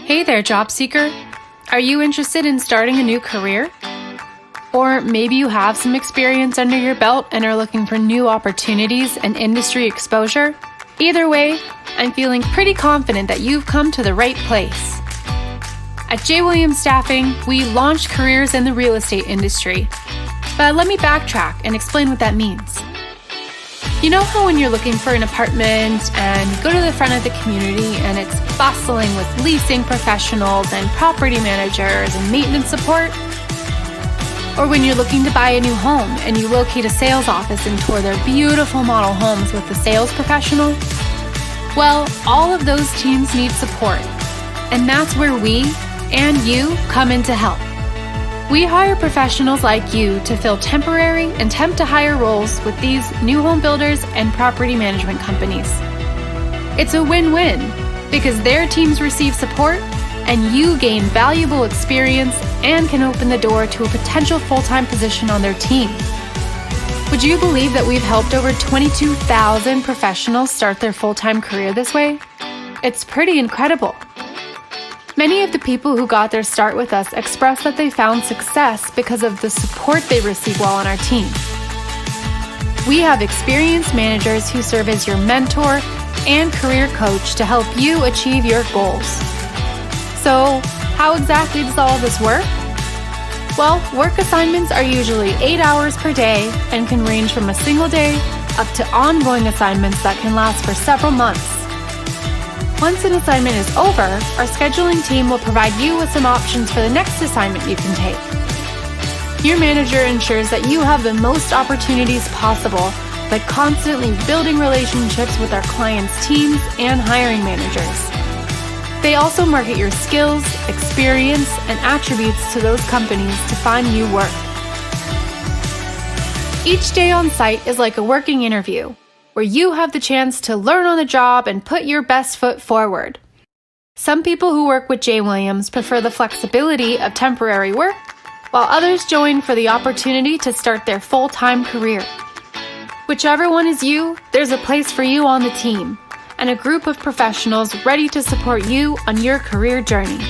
Hey there, job seeker. Are you interested in starting a new career? Or maybe you have some experience under your belt and are looking for new opportunities and industry exposure? Either way, I'm feeling pretty confident that you've come to the right place. At J. Williams Staffing, we launch careers in the real estate industry. But let me backtrack and explain what that means. You know how when you're looking for an apartment and you go to the front of the community and it's bustling with leasing professionals and property managers and maintenance support? Or when you're looking to buy a new home and you locate a sales office and tour their beautiful model homes with the sales professional? Well, all of those teams need support. And that's where we and you come in to help. We hire professionals like you to fill temporary and temp to hire roles with these new home builders and property management companies. It's a win-win because their teams receive support and you gain valuable experience and can open the door to a potential full-time position on their team. Would you believe that we've helped over 22,000 professionals start their full-time career this way? It's pretty incredible. Many of the people who got their start with us express that they found success because of the support they receive while on our team. We have experienced managers who serve as your mentor and career coach to help you achieve your goals. So, how exactly does all this work? Well, work assignments are usually 8 hours per day and can range from a single day up to ongoing assignments that can last for several months. Once an assignment is over, our scheduling team will provide you with some options for the next assignment you can take. Your manager ensures that you have the most opportunities possible by constantly building relationships with our clients' teams and hiring managers. They also market your skills, experience, and attributes to those companies to find new work. Each day on site is like a working interview, where you have the chance to learn on the job and put your best foot forward. Some people who work with J. Williams prefer the flexibility of temporary work, while others join for the opportunity to start their full-time career. Whichever one is you, there's a place for you on the team, and a group of professionals ready to support you on your career journey.